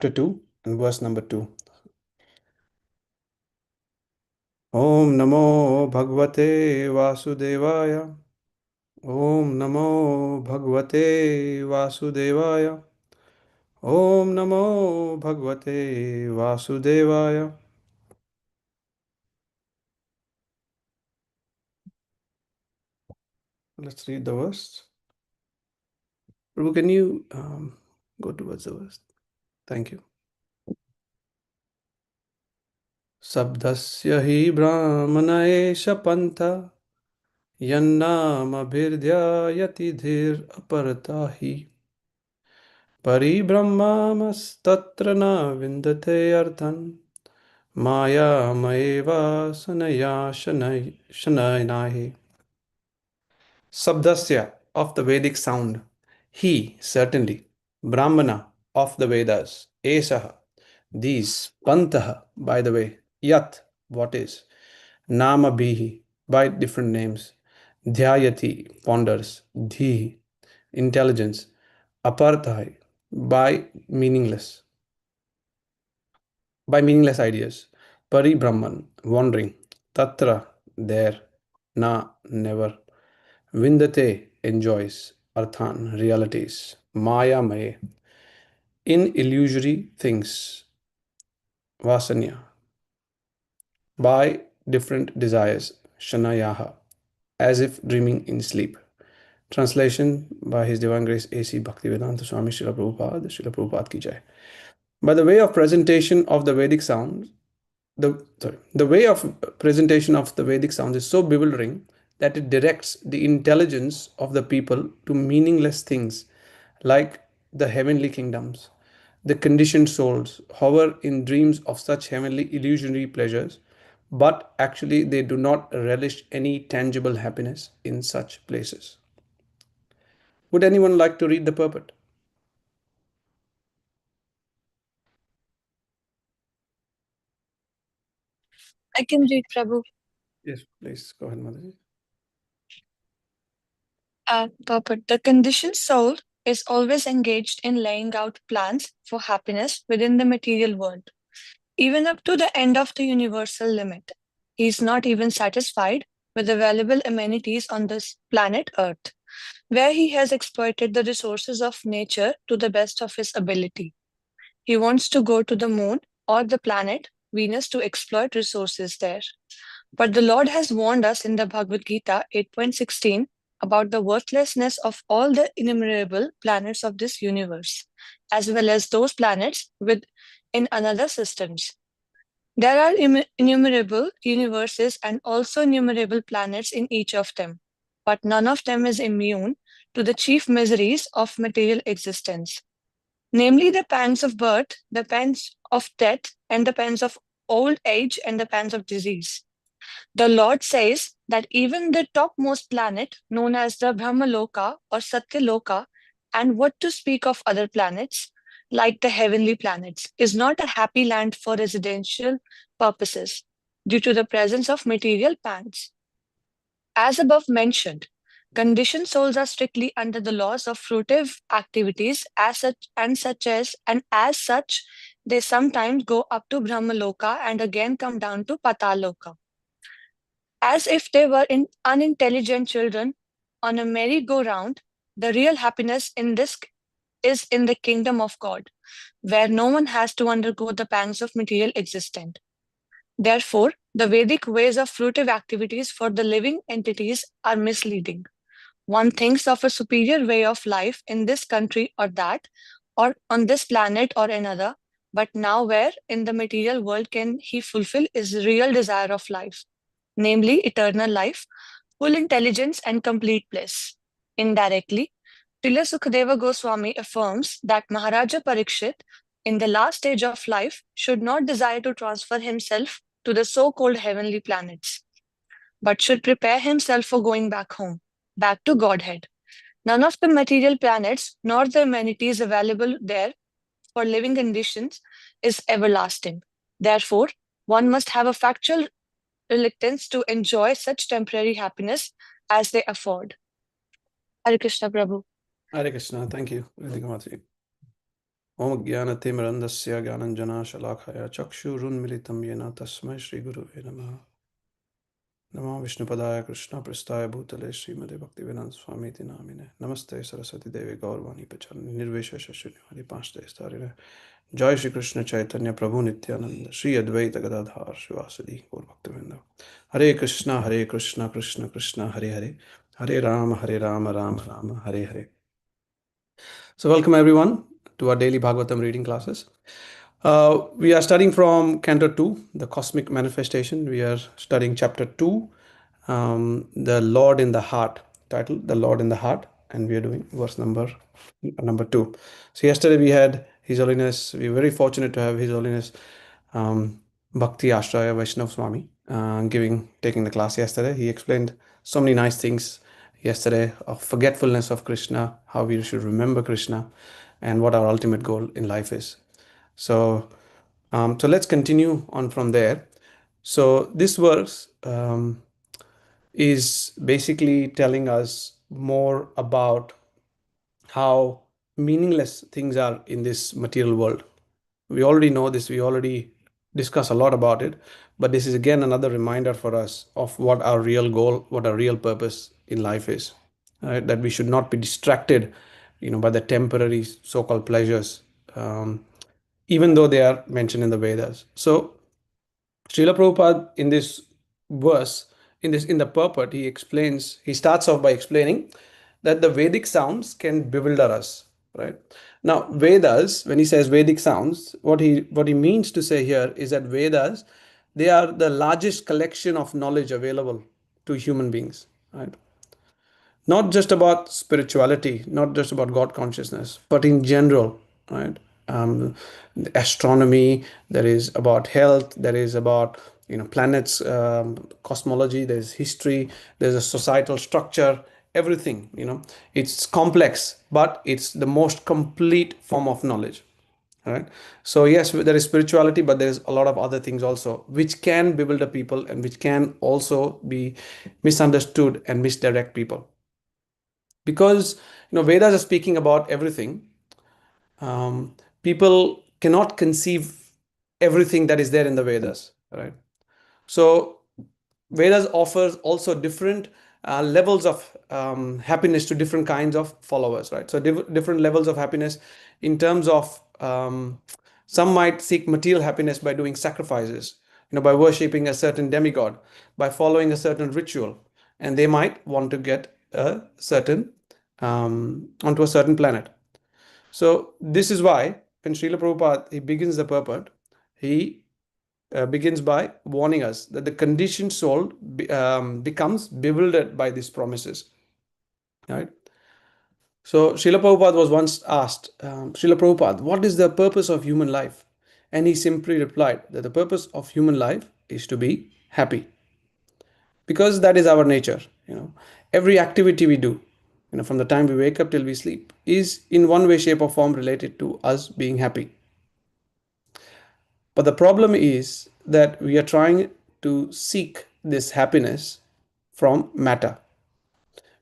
chapter 2 and verse number 2. Om Namo Bhagavate Vasudevaya. Om Namo Bhagavate Vasudevaya. Om Namo Bhagavate Vasudevaya. Let's read the verse. Prabhu, can you go towards the verse? Thank you. Sabdasya hi brahmana esha pantha yannama bhirdhyayati dhir apartahi Paribrahmamastatra na vindate arthan Maya maeva sanaya shanayanahi. Sabdasya of the Vedic sound. He, certainly. Brahmana of the Vedas. Esaha. These. Pantaha, by the way. Yat, what is. Nama bihi, by different names. Dhyayati, ponders. Dhihi, intelligence. Aparthai, by meaningless ideas. Pari Brahman, wandering. Tatra, there. Na, never. Vindate, enjoys. Arthan, realities. Maya Maye, in illusory things. Vasanya, by different desires. Shanayaha, as if dreaming in sleep. Translation by His Divine Grace A.C. Bhaktivedanta Swami Srila Prabhupada ki jai. By the way of presentation of the Vedic sound, the way of presentation of the Vedic sound is so bewildering that it directs the intelligence of the people to meaningless things like the heavenly kingdoms. The conditioned souls hover in dreams of such heavenly illusionary pleasures, but actually they do not relish any tangible happiness in such places. Would anyone like to read the purport? I can read, Prabhu. Yes, please go ahead, Mataji. Purport. The conditioned soul is always engaged in laying out plans for happiness within the material world, even up to the end of the universal limit. He is not even satisfied with the valuable amenities on this planet Earth, where he has exploited the resources of nature to the best of his ability. He wants to go to the moon or the planet Venus to exploit resources there. But the Lord has warned us in the Bhagavad Gita 8.16 about the worthlessness of all the innumerable planets of this universe, as well as those planets in another systems. There are innumerable universes and also innumerable planets in each of them, but none of them is immune to the chief miseries of material existence, namely the pangs of birth, the pangs of death, and the pangs of old age and the pangs of disease. The Lord says that even the topmost planet, known as the Brahmaloka or Satyaloka, and what to speak of other planets, like the heavenly planets, is not a happy land for residential purposes due to the presence of material pangs. As above mentioned, conditioned souls are strictly under the laws of fruitive activities as such, they sometimes go up to Brahmaloka and again come down to Pataloka, as if they were unintelligent children on a merry-go-round. The real happiness is in the kingdom of God, where no one has to undergo the pangs of material existence. Therefore, the Vedic ways of fruitive activities for the living entities are misleading. One thinks of a superior way of life in this country or that, or on this planet or another, but now where in the material world can he fulfill his real desire of life, namely eternal life, full intelligence, and complete bliss? Indirectly, Srila Sukadeva Goswami affirms that Maharaja Parikshit, in the last stage of life, should not desire to transfer himself to the so-called heavenly planets, but should prepare himself for going back home, back to Godhead. None of the material planets nor the amenities available there for living conditions is everlasting. Therefore, one must have a factual reluctance to enjoy such temporary happiness as they afford. Hare Krishna, Prabhu. Hare Krishna, thank you. Om Jnanatimrandasya Gyananjana Shalakaya Chakshurunmilitam Yena Tasmai Shri Guruve Namaha. Namo Vishnupadaya Krishna Prastaya Bhutale Srimade Bhaktivedanta Swami Namine. Namaste Saraswati Devi Gaurvani Pacharani Nirveshesha Shunyari Panchte Starine. Jai Shri Krishna Chaitanya Prabhu Nityananda Shri Advaita Gadadhar Shivasadi Gaur Bhaktivinoda. Hare Krishna Krishna Krishna Hare Hare. Hare Rama Rama Rama Hare Hare. So welcome everyone to our daily Bhagavatam reading classes. We are studying from Canto 2, the cosmic manifestation. We are studying chapter 2, the Lord in the heart, titled The Lord in the Heart, and we are doing verse number 2. So yesterday we had His Holiness, we were very fortunate to have His Holiness Bhakti Ashraya Vaishnav Swami taking the class yesterday. He explained so many nice things yesterday of forgetfulness of Krishna, how we should remember Krishna, and what our ultimate goal in life is. So let's continue on from there. So this verse is basically telling us more about how meaningless things are in this material world. We already know this, we already discuss a lot about it, but this is again another reminder for us of what our real goal, what our real purpose in life is. Right? That we should not be distracted, by the temporary so-called pleasures, even though they are mentioned in the Vedas. So Srila Prabhupada in this verse, in the purport, he starts off by explaining that the Vedic sounds can bewilder us, right? Now, Vedas, when he says Vedic sounds, what he means to say here is that Vedas, they are the largest collection of knowledge available to human beings, right? Not just about spirituality, not just about God consciousness, but in general, right? Astronomy, there is about health, there is about planets, cosmology, there's history, there's a societal structure, everything. It's complex, but it's the most complete form of knowledge. Right. So yes, there is spirituality, but there's a lot of other things also which can bewilder people and which can also be misunderstood and misdirect people, because Vedas are speaking about everything. People cannot conceive everything that is there in the Vedas, right? So Vedas offers also different levels of happiness to different kinds of followers, right? So different levels of happiness in terms of some might seek material happiness by doing sacrifices, by worshipping a certain demigod, by following a certain ritual, and they might want to get a certain onto a certain planet. So this is why when Srila Prabhupada he begins the purport, he begins by warning us that the conditioned soul becomes bewildered by these promises. Right? So Srila Prabhupada was once asked, Srila Prabhupada, what is the purpose of human life? And he simply replied that the purpose of human life is to be happy. Because that is our nature. Every activity we do, from the time we wake up till we sleep, is in one way, shape, or form related to us being happy. But the problem is that we are trying to seek this happiness from matter,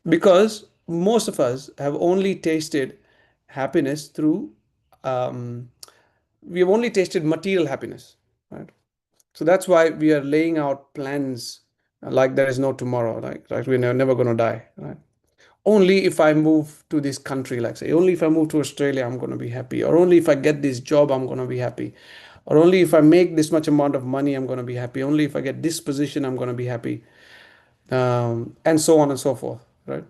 because most of us have only tasted happiness through we have only tasted material happiness, right? So that's why we are laying out plans like there is no tomorrow, like right, we're never going to die, right? Only if I move to this country, like say, only if I move to Australia, I'm going to be happy. Or only if I get this job, I'm going to be happy. Or only if I make this much amount of money, I'm going to be happy. Only if I get this position, I'm going to be happy. And so on and so forth, right?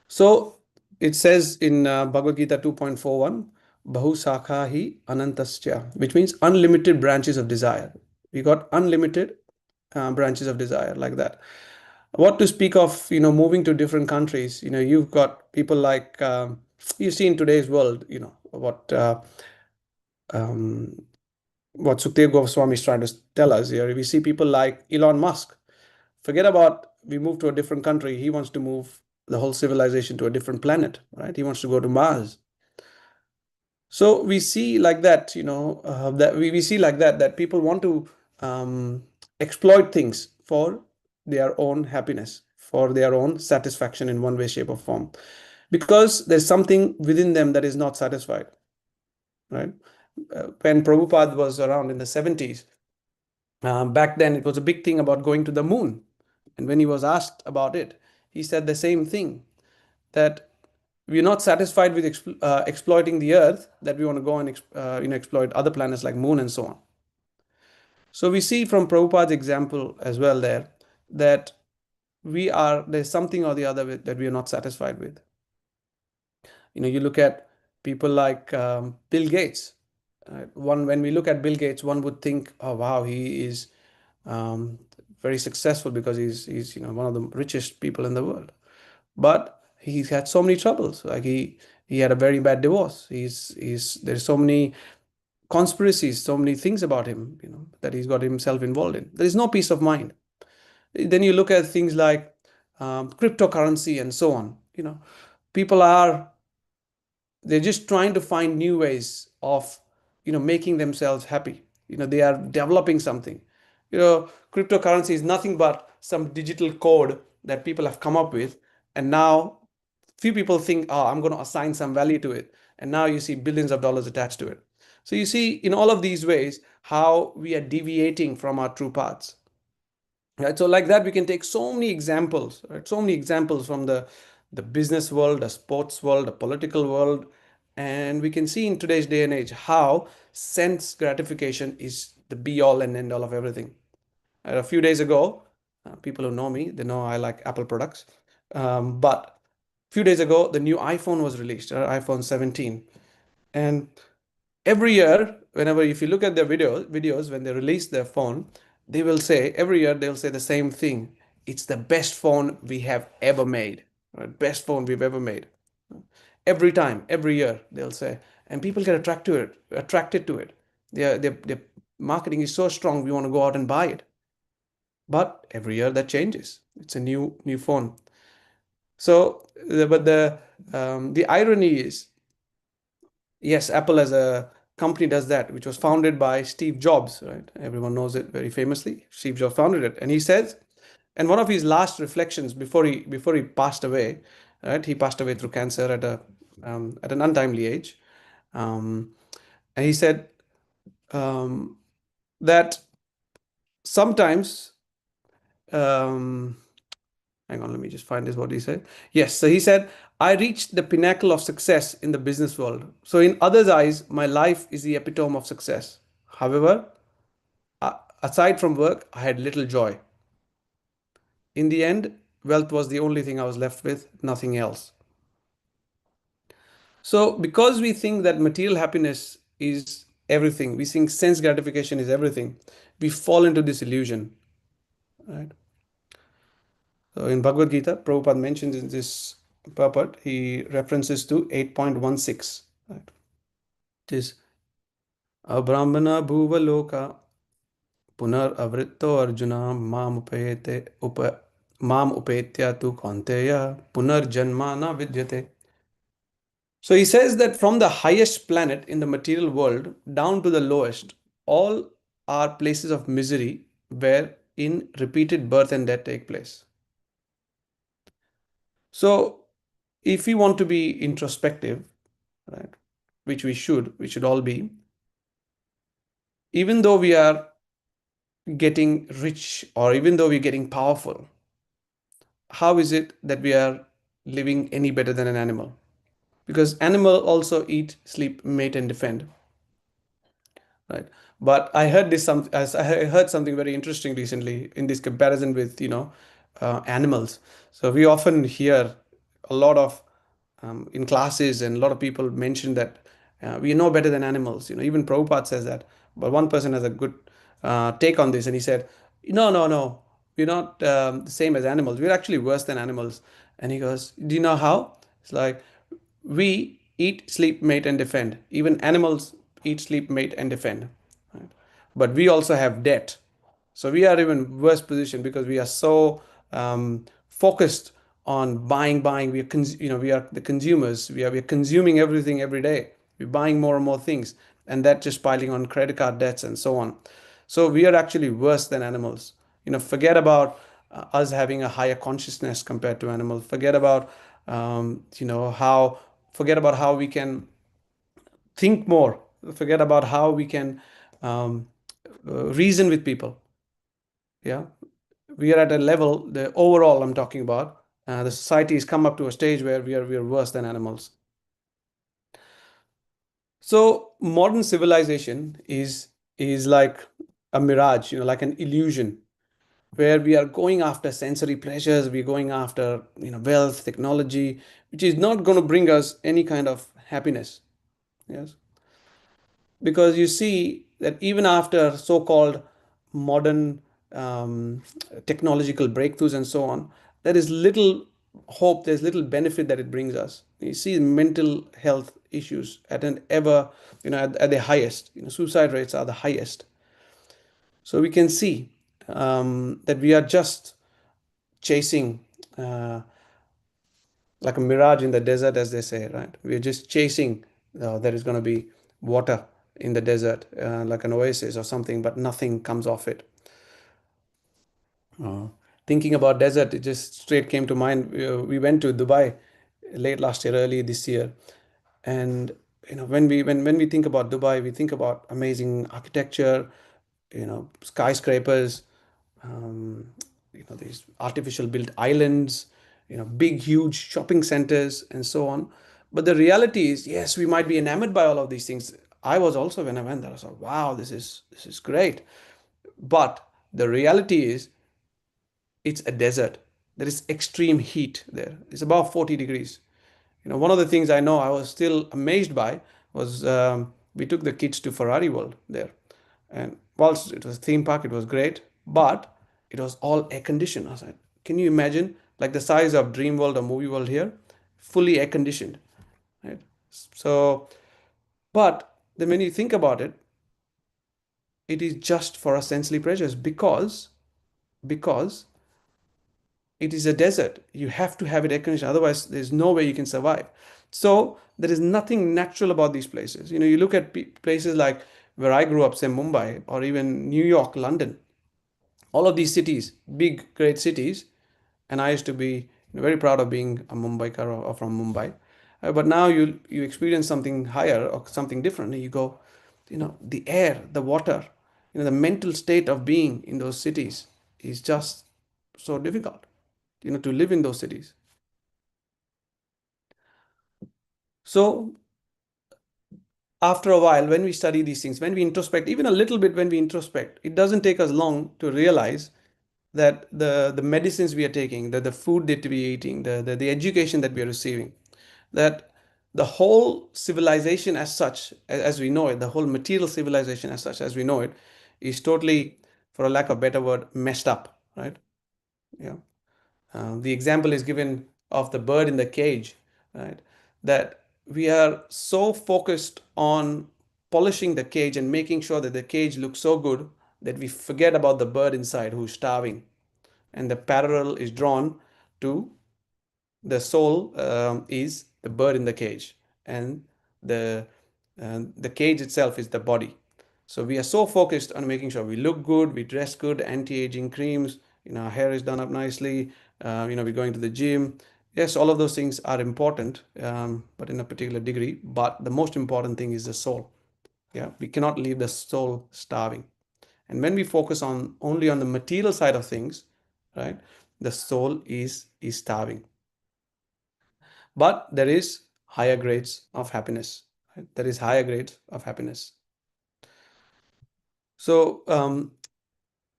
So it says in Bhagavad Gita 2.41, Bahu Sakha hi Anantasya, which means unlimited branches of desire. We got unlimited branches of desire, like that. What to speak of, moving to different countries? You've got people like you see in today's world, what Sukhdev Goswami is trying to tell us here. We see people like Elon Musk. Forget about we move to a different country. He wants to move the whole civilization to a different planet, right? He wants to go to Mars. So we see like that, that we see like that people want to exploit things for their own happiness, for their own satisfaction in one way, shape, or form, because there's something within them that is not satisfied. right? When Prabhupada was around in the 70s, back then it was a big thing about going to the moon. And when he was asked about it, he said the same thing, that we're not satisfied with exploiting the earth, that we want to go and exploit other planets like moon and so on. So we see from Prabhupada's example as well there that there's something or the other that we are not satisfied with. You look at people like Bill Gates. When we look at Bill Gates, one would think, oh wow, he is um, very successful because he's one of the richest people in the world. But he's had so many troubles. Like he had a very bad divorce. There's so many conspiracies, so many things about him, that he's got himself involved in. There is no peace of mind. Then you look at things like cryptocurrency and so on. People they're just trying to find new ways of making themselves happy. They are developing something. Cryptocurrency is nothing but some digital code that people have come up with, and now few people think, oh, I'm going to assign some value to it, and now you see billions of dollars attached to it. So you see in all of these ways how we are deviating from our true paths. Right? So like that, we can take so many examples, right? So many examples from the business world, the sports world, the political world, and we can see in today's day and age how sense gratification is the be all and end all of everything. A few days ago, people who know me, they know I like Apple products. But a few days ago, the new iPhone was released, iPhone 17, and every year, whenever if you look at their videos when they release their phone, they will say every year they'll say the same thing. It's the best phone we have ever made. Right? Best phone we've ever made. Every time, every year they'll say, and people get attracted to it. Their marketing is so strong, we want to go out and buy it. But every year that changes. It's a new phone. So, but the irony is, yes, Apple as a company does that, which was founded by Steve Jobs, right? Everyone knows it very famously. Steve Jobs founded it, and he says, and one of his last reflections before he passed away, right? He passed away through cancer at an untimely age, um, and he said that sometimes. Um, Hang on, let me just find this what he said. Yes, so he said, I reached the pinnacle of success in the business world. So, in others' eyes, my life is the epitome of success. However, aside from work, I had little joy. In the end, wealth was the only thing I was left with, nothing else. So, because we think that material happiness is everything, we think sense gratification is everything, we fall into this illusion, right? So in Bhagavad Gita, Prabhupada mentions in this purport, he references to 8.16. Right? It is Abrahmana bhuva loka punar avritto arjuna mam upetya tu kaunteya punar janmana vidyate. So he says that from the highest planet in the material world down to the lowest, all are places of misery where in repeated birth and death take place. So if we want to be introspective, right, which we should all be, even though we are getting rich or even though we're getting powerful, how is it that we are living any better than an animal? Because animal also eat, sleep, mate, and defend, right? But I heard something very interesting recently in this comparison with animals. So we often hear a lot of in classes, and a lot of people mention that we know better than animals. Even Prabhupada says that. But one person has a good take on this, and he said, "No, no, no, we're not the same as animals. We're actually worse than animals." And he goes, "Do you know how?" It's like we eat, sleep, mate, and defend. Even animals eat, sleep, mate, and defend. Right? But we also have debt. So we are even worse position because we are so focused on buying. We are the consumers. We are consuming everything every day. We're buying more and more things, and that just piling on credit card debts and so on. So we are actually worse than animals. Forget about us having a higher consciousness compared to animals. Forget about how we can think more forget about how we can reason with people. Yeah, we are at a level, the overall I'm talking about, the society has come up to a stage where we are worse than animals. So modern civilization is like a mirage, like an illusion, where we are going after sensory pleasures, we're going after wealth, technology, which is not going to bring us any kind of happiness. Yes, because you see that even after so-called modern technological breakthroughs and so on, there is little hope, there's little benefit that it brings us. You see mental health issues at an ever, at the highest. Suicide rates are the highest. So we can see that we are just chasing uh, like a mirage in the desert, as they say, right? We're just chasing. There is going to be water in the desert, like an oasis or something, but nothing comes off it. Uh, Thinking about desert, it just straight came to mind. We went to Dubai late last year, early this year, and when we think about Dubai, we think about amazing architecture, skyscrapers, um, these artificial built islands, big huge shopping centers and so on. But the reality is, yes, we might be enamored by all of these things. I was also, when I went there, I was like, wow, this is great. But the reality is, it's a desert. There is extreme heat there. It's about 40 degrees. One of the things I know I was still amazed by was, we took the kids to Ferrari World there. And whilst it was a theme park, it was great, but it was all air conditioned. I was like, can you imagine, like the size of Dream World or Movie World here, fully air conditioned, right? So, but then when you think about it, it is just for our sensory pleasures because it is a desert. You have to have it air conditioned, otherwise there's no way you can survive. So there is nothing natural about these places. You look at places like where I grew up, say Mumbai, or even New York, London, all of these cities, big, great cities. And I used to be very proud of being a Mumbaiker or from Mumbai. But now you experience something higher or something different. And you go, the air, the water, the mental state of being in those cities is just so difficult, to live in those cities. So after a while, when we study these things, when we introspect, even a little bit, when we introspect, it doesn't take us long to realize that the medicines we are taking, the food that we are eating, the education that we are receiving, that the whole civilization as such, as we know it, the whole material civilization as such as we know it, is totally, for a lack of a better word, messed up, right? Yeah. The example is given of the bird in the cage, right? That we are so focused on polishing the cage and making sure that the cage looks so good that we forget about the bird inside who's starving. And the parallel is drawn to the soul, is the bird in the cage, and the cage itself is the body. So we are so focused on making sure we look good, we dress good, anti-aging creams, our hair is done up nicely, we're going to the gym. Yes, all of those things are important, but in a particular degree. But the most important thing is the soul. Yeah, we cannot leave the soul starving. And when we focus on only on the material side of things, right, the soul is starving. But there is higher grades of happiness. Right? There is higher grades of happiness. So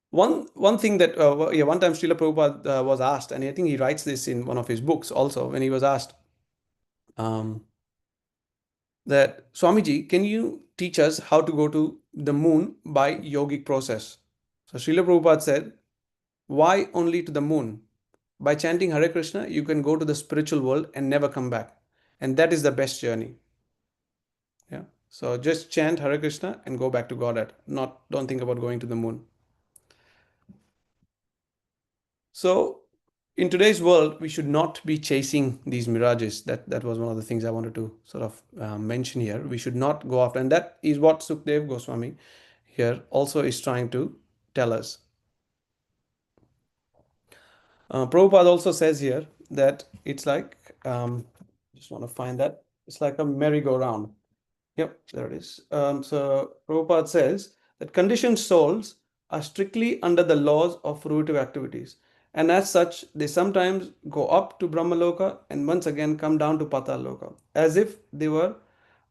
one thing that yeah, one time Srila Prabhupada was asked, and I think he writes this in one of his books also, when he was asked um, that, Swamiji, can you teach us how to go to the moon by yogic process? So Srila Prabhupada said, why only to the moon? By chanting Hare Krishna, you can go to the spiritual world and never come back. And that is the best journey. Yeah. So just chant Hare Krishna and go back to Godhead. Don't think about going to the moon. So in today's world, we should not be chasing these mirages. That was one of the things I wanted to sort of mention here. We should not go after, and that is what Sukdev Goswami here also is trying to tell us. Prabhupada also says here that it's like, just want to find that, it's like a merry-go-round. Yep, there it is. So Prabhupada says that conditioned souls are strictly under the laws of fruitive activities. And as such, they sometimes go up to Brahmaloka and once again come down to Pataloka, as if they were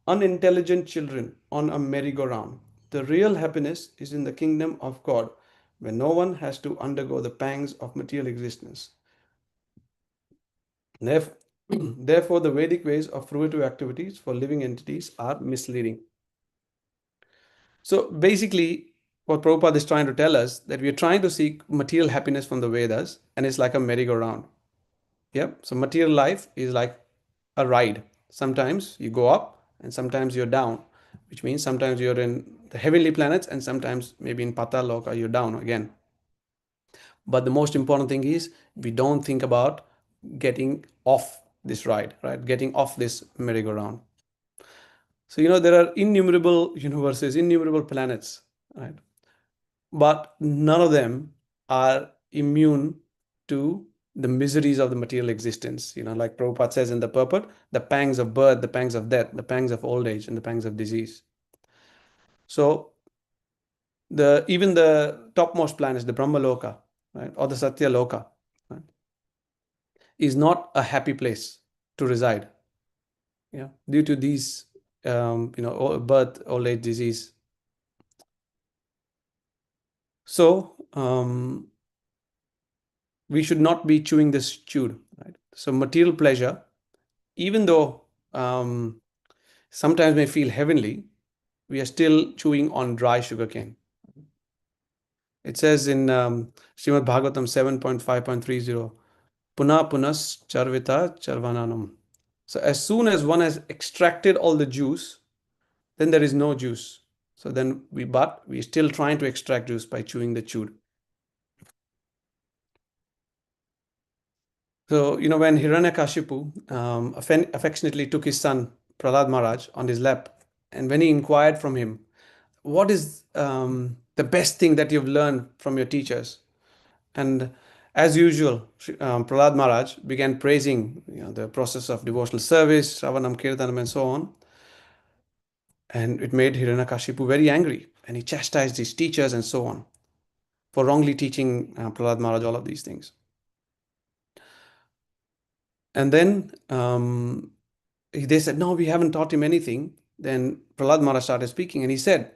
unintelligent children on a merry-go-round. The real happiness is in the kingdom of God, where no one has to undergo the pangs of material existence. Therefore, therefore, the Vedic ways of fruitive activities for living entities are misleading. So basically, what Prabhupada is trying to tell us that we are trying to seek material happiness from the Vedas, and it's like a merry-go-round. Yep. So material life is like a ride. Sometimes you go up and sometimes you're down, which means sometimes you're in the heavenly planets and sometimes maybe in Pataloka you're down again. But the most important thing is we don't think about getting off this ride, right? Getting off this merry-go-round. So, there are innumerable universes, innumerable planets, right? But none of them are immune to the miseries of the material existence. Like Prabhupada says in the purport, the pangs of birth, the pangs of death, the pangs of old age, and the pangs of disease. So even the topmost planets, the Brahmaloka, right, or the Satya Loka, right, is not a happy place to reside. Yeah, due to these, birth, old age, disease. So we should not be chewing this chewed, right? So material pleasure, even though sometimes may feel heavenly, we are still chewing on dry sugarcane. It says in Srīmad Bhāgavatam 7.5.30, Puna punas charvita charvananam. So as soon as one has extracted all the juice, then there is no juice. So then we're still trying to extract juice by chewing the chewed. So, when Hiranyakashipu affectionately took his son Prahlad Maharaj on his lap, and when he inquired from him, what is the best thing that you've learned from your teachers? And as usual, Prahlad Maharaj began praising the process of devotional service, Shravanam, Kirtanam, and so on. And it made Hiranyakashipu very angry, and he chastised his teachers and so on for wrongly teaching Prahlad Maharaj all of these things. And then they said, no, we haven't taught him anything. Then Prahlad Maharaj started speaking and he said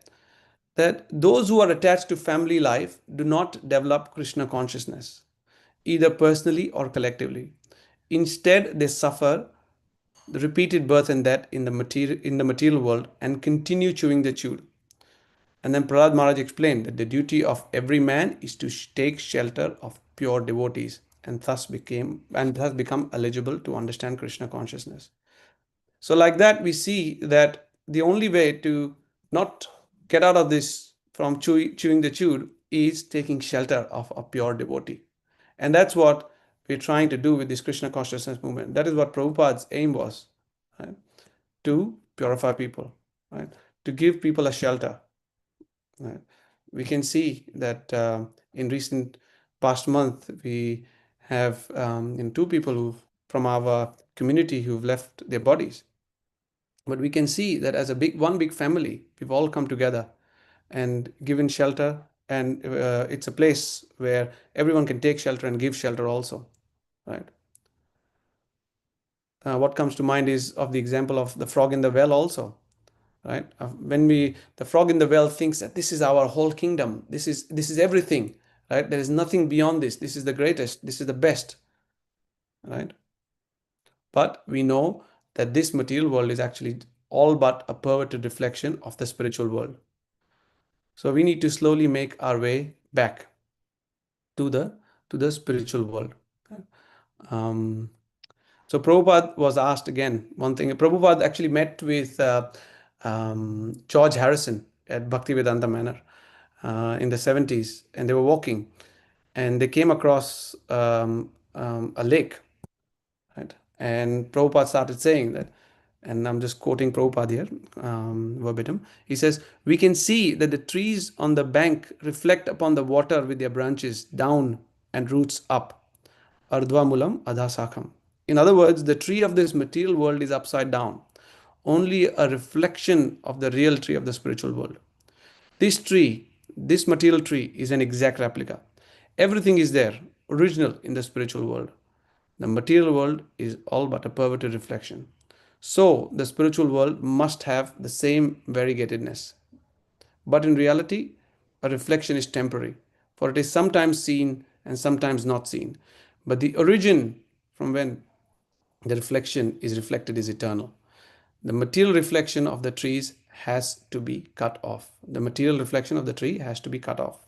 that those who are attached to family life do not develop Krishna consciousness, either personally or collectively. Instead, they suffer the repeated birth and death in the material world and continue chewing the chewed. And then Prahlad Maharaj explained that the duty of every man is to take shelter of pure devotees and thus become eligible to understand Krishna consciousness. So like that, we see that the only way to not get out of this from chewing the chewed is taking shelter of a pure devotee. And that's what we're trying to do with this Krishna consciousness movement. That is what Prabhupada's aim was, right? To purify people, right? To give people a shelter. Right? We can see that in recent past month, we have two people from our community who've left their bodies. But we can see that as one big family, we've all come together and given shelter, and it's a place where everyone can take shelter and give shelter also, right? What comes to mind is of the example of the frog in the well also, right? When the frog in the well thinks that this is our whole kingdom, this is everything, right? There is nothing beyond this. This is the greatest. This is the best, right? But we know that this material world is actually all but a perverted reflection of the spiritual world. So we need to slowly make our way back to the spiritual world. Um, so Prabhupada was asked again one thing. Prabhupada actually met with George Harrison at Bhaktivedanta Manor in the 70s, and they were walking, and they came across a lake, right? And Prabhupada started saying that, and I'm just quoting Prabhupada here, verbatim. He says, we can see that the trees on the bank reflect upon the water with their branches down and roots up. Ardhva mulam adha sakham. In other words, the tree of this material world is upside down. only a reflection of the real tree of the spiritual world. This tree, this material tree, is an exact replica. Everything is there, original in the spiritual world. The material world is all but a perverted reflection. So, the spiritual world must have the same variegatedness. But in reality, a reflection is temporary, for it is sometimes seen and sometimes not seen. But the origin from when the reflection is reflected is eternal. The material reflection of the trees has to be cut off. The material reflection of the tree has to be cut off.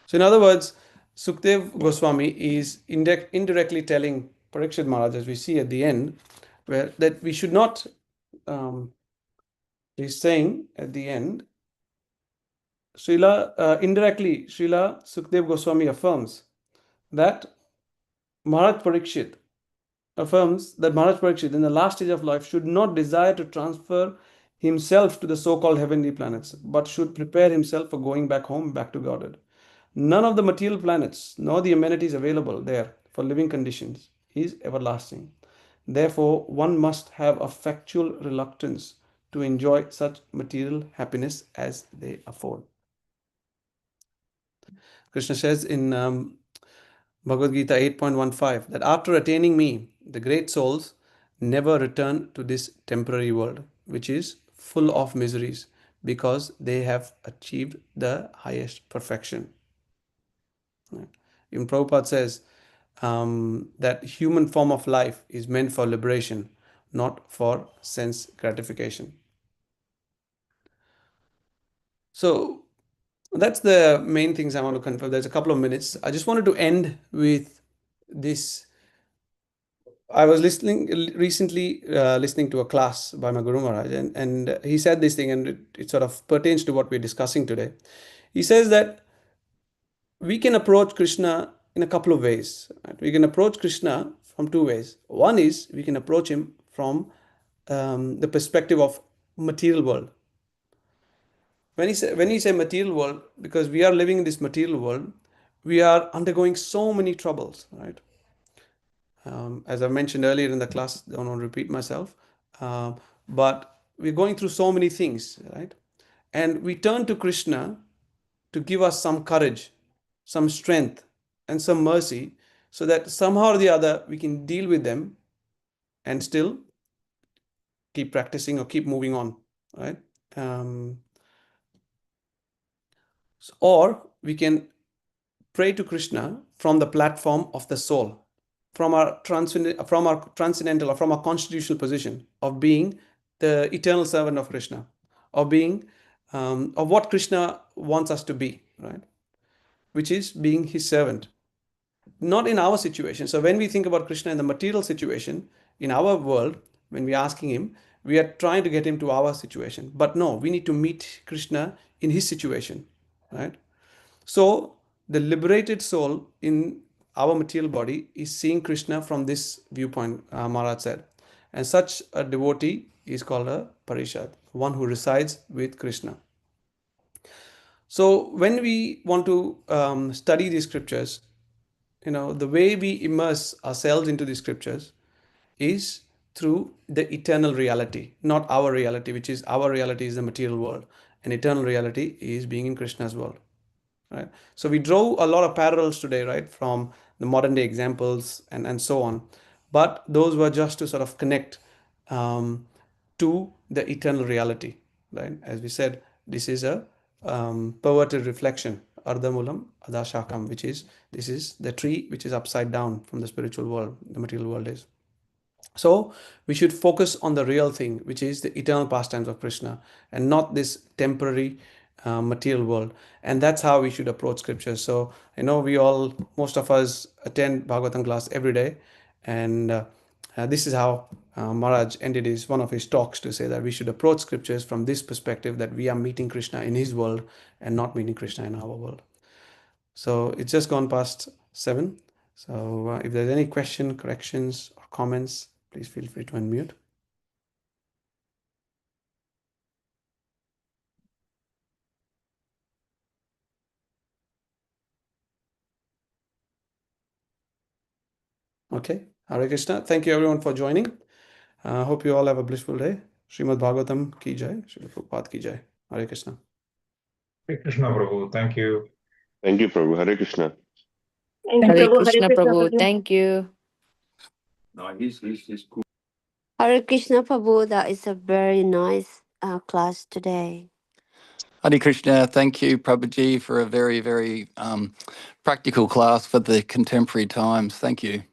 So, in other words, Sukdev Goswami is indirectly telling Parikshit Maharaj, as we see at the end, where that we should not. He's saying at the end, indirectly, Srila Sukdev Goswami affirms that Maharaj Parikshit in the last stage of life should not desire to transfer himself to the so-called heavenly planets, but should prepare himself for going back home, back to Godhead. None of the material planets, nor the amenities available there for living conditions, is everlasting. Therefore, one must have a factual reluctance to enjoy such material happiness as they afford. Krishna says in Bhagavad Gita 8.15 that after attaining me, the great souls never return to this temporary world, which is full of miseries, because they have achieved the highest perfection. Even Prabhupada says that human form of life is meant for liberation, not for sense gratification. So that's the main things I want to confirm. There's a couple of minutes. I just wanted to end with this. I was recently listening to a class by my Guru Maharaj, and he said this thing, and it sort of pertains to what we're discussing today. He says that we can approach Krishna in a couple of ways. Right? We can approach Krishna from two ways. One is we can approach him from the perspective of material world. When he say material world, because we are living in this material world, we are undergoing so many troubles, right? As I mentioned earlier in the class, I don't want to repeat myself, but we're going through so many things, right? And we turn to Krishna to give us some courage, some strength, and some mercy, so that somehow or the other we can deal with them and still keep practicing or keep moving on, right? Or we can pray to Krishna from the platform of the soul, from our transcendental or from our constitutional position of being the eternal servant of Krishna, of being of what Krishna wants us to be, right? Which is being his servant, not in our situation. So when we think about Krishna in the material situation, in our world, when we're asking him, we are trying to get him to our situation. But no, we need to meet Krishna in his situation, right? So the liberated soul in our material body is seeing Krishna from this viewpoint, Maharaj said. And such a devotee is called a Parishad, one who resides with Krishna. So when we want to study these scriptures, the way we immerse ourselves into the scriptures is through the eternal reality, not our reality, which is our reality is the material world, and eternal reality is being in Krishna's world, right? So we draw a lot of parallels today, right, from the modern day examples and so on, but those were just to sort of connect to the eternal reality, right? As we said, this is a perverted reflection, ardhamulam adashakam, which is this is the tree which is upside down from the spiritual world, the material world is. So we should focus on the real thing, which is the eternal pastimes of Krishna, and not this temporary material world. And that's how we should approach scriptures. So I know most of us attend Bhagavatam class every day, and this is how Maharaj ended one of his talks, to say that we should approach scriptures from this perspective, that we are meeting Krishna in his world and not meeting Krishna in our world. So it's just gone past 7. So if there's any question, corrections, or comments, please feel free to unmute. Okay. Hare Krishna. Thank you everyone for joining. Hope you all have a blissful day. Srimad Bhagavatam ki jai, Srila Prabhupada ki jai. Hare Krishna. Hare Krishna, Prabhu. Thank you. Thank you, Prabhu. Hare Krishna. Thank you, Hare Prabhu. Krishna, Prabhu. Thank you. No, he's cool. Hare Krishna, Prabhu. That is a very nice class today. Hare Krishna, thank you, Prabhuji, for a very, very practical class for the contemporary times. Thank you.